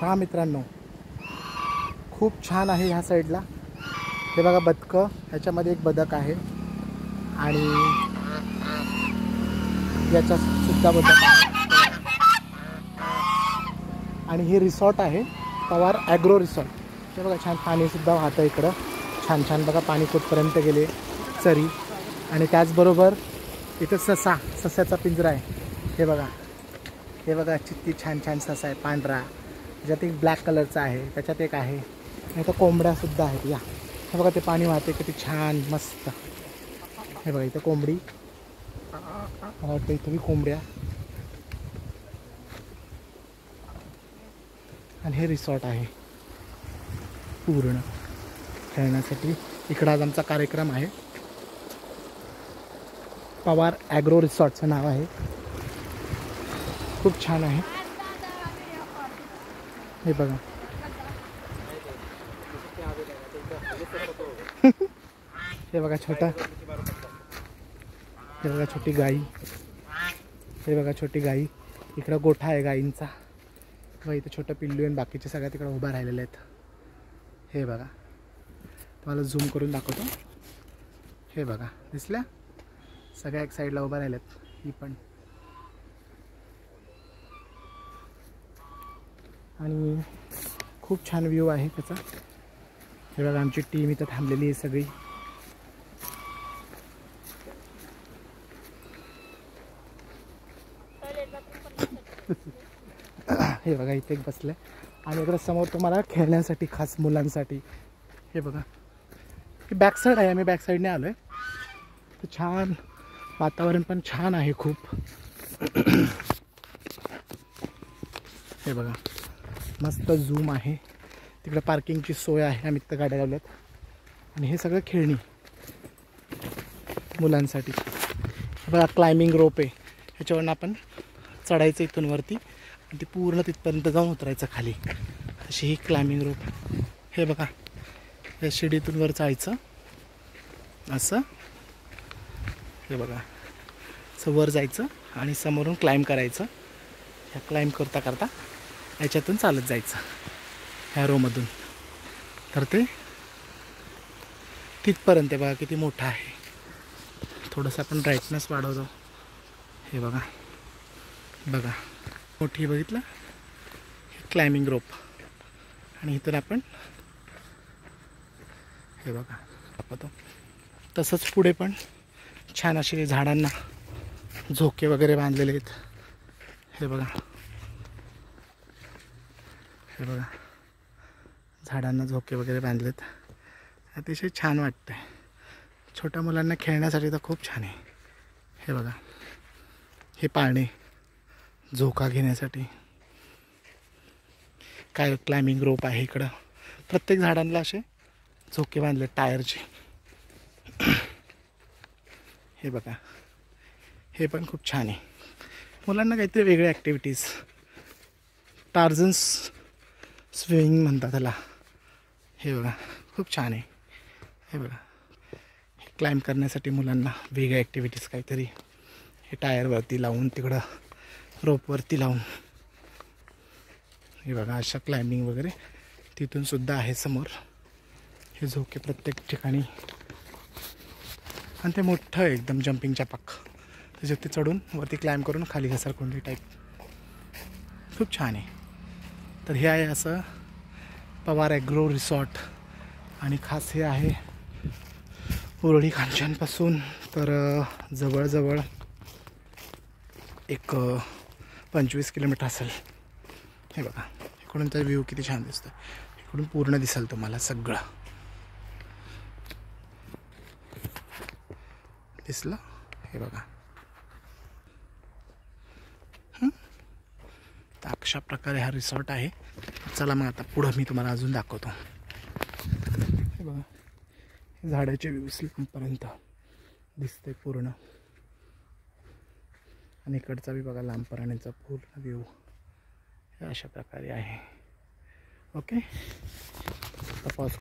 पहा मित्रांनो, खूप छान आहे ह्या साईडला. हे बघा बदकं, ह्याच्यामध्ये एक बदक आहे आणि याच्या सुद्धा बदक आहे. आणि हे रिसॉर्ट आहे पवार ॲग्रो रिसॉर्ट. हे बघा छान पाणीसुद्धा वाहतं इकडं. छान छान बघा पाणी कुठपर्यंत गेले चरी. आणि त्याचबरोबर इथं सस्याचा पिंजरा आहे. हे बघा किती छान छान ससा आहे पांढरा. त्याच्यात एक ब्लॅक कलरचा आहे, त्याच्यात एक आहे. आणि इथं कोंबड्यासुद्धा आहेत. या हे बघा ते पाणी वाहते किती छान मस्त. हे बघा इथं कोंबडी, मला वाटतं इथं बी कोंबड्या. आणि हे रिसॉर्ट आहे पूर्ण खेळण्यासाठी. इकडं आज आमचा कार्यक्रम आहे. पवार ॲग्रो रिसॉर्टचं नाव आहे. खूप छान आहे. हे बघा हे बघा छोटा, हे बघा छोटी गाई, हे बघा छोटी गाई. इकडं गोठा आहे गाईंचा. व इथं छोटं पिल्लू आणि बाकीचे सगळ्या तिकडं उभा राहिलेले आहेत. हे बघा तुम्हाला झूम करून दाखवतो. हे बघा दिसल्या सगळ्या एक साईडला उभा राहिल्यात. ही पण. आणि खूप छान व्ह्यू आहे त्याचा. हे बघा आमची टीम इथं थांबलेली आहे सगळी. हे बघा इथे एक बसलं आहे. आणि इकडं समोर तुम्हाला खेळण्यासाठी खास मुलांसाठी हे बघा ही बॅक साईड आहे. आम्ही बॅक साईडने आलो आहे. तर छान वातावरण पण छान आहे खूप. हे बघा मस्त झूम आहे. तिकडे पार्किंगची सोय आहे. आम्ही तिथं गाड्या लावल्यात. आणि हे सगळं खेळणी मुलांसाठी. बघा क्लाइम्बिंग रोप आहे. ह्याच्यावरून आपण चढायचं इथून वरती आणि ती पूर्ण तिथपर्यंत जाऊन उतरायचं खाली. अशी ही क्लाइम्बिंग रोप. हे बघा या शिडीतून वर जायचं असं. हे बघा असं वर जायचं आणि समोरून क्लाइम्ब करायचं. ह्या क्लाइम्ब करता करता याच्यातून चालत जायचं ह्या रोमधून. तर ते तिथपर्यंत बघा किती मोठं आहे. थोडंसं आपण ब्राईटनेस वाढवतो. हे बघा बघा मोठी बघितलं हे क्लाइम्बिंग रोप. आणि इथून आपण हे बघा दाखवतो. तसंच पुढे पण छान असे झाडांना झोके वगैरे बांधलेले आहेत. हे बघा हे बघा झाडांना झोके वगैरे बांधलेत. अतिशय छान वाटतं आहे. छोट्या मुलांना खेळण्यासाठी तर खूप छान आहे. हे बघा हे पाळणे झोका घेण्यासाठी. काय क्लाइम्बिंग रोप आहे इकडं. प्रत्येक झाडांना असे झोके बांधले टायरचे. हे बघा हे पण खूप छान आहे. मुलांना काहीतरी वेगळ्या ॲक्टिव्हिटीज. टार्झन स्विमिंग म्हणतात त्याला. हे बघा खूप छान आहे. हे बघा हे क्लाइम्ब करण्यासाठी मुलांना वेगळ्या ॲक्टिव्हिटीज काहीतरी. हे टायरवरती लावून तिकडं रोपवरती लावून. हे बघा अशा क्लाइम्बिंग वगैरे तिथून सुद्धा आहे समोर. हे झोके प्रत्येक ठिकाणी. आणि ते मोठं एकदम जम्पिंग चापाक. त्याच्यात ते चढून वरती क्लाइम्ब करून खाली घसरगुंडी टाईप. खूप छान आहे. तर हे आहे असं पवार ॲग्रो रिसॉर्ट. आणि खास हे आहे उरळी कांचनपासून तर जवळजवळ एक 25 किलोमीटर असेल. हे बघा इकडून तर व्ह्यू किती छान दिसतो. इकडून पूर्ण दिसेल तुम्हाला सगळं. दिसलं हे बघा. तर अशा प्रकारे हा रिसॉर्ट आहे. चला मग आता पुढं मी तुम्हाला अजून दाखवतो. हे बघा हे झाडाचे व्ह्यूज लांबपर्यंत दिसते पूर्ण. आणि इकडचा बी बघा लांबपर्यंतचा पूर्ण व्ह्यू हे अशा प्रकारे आहे. ओके आता पॉज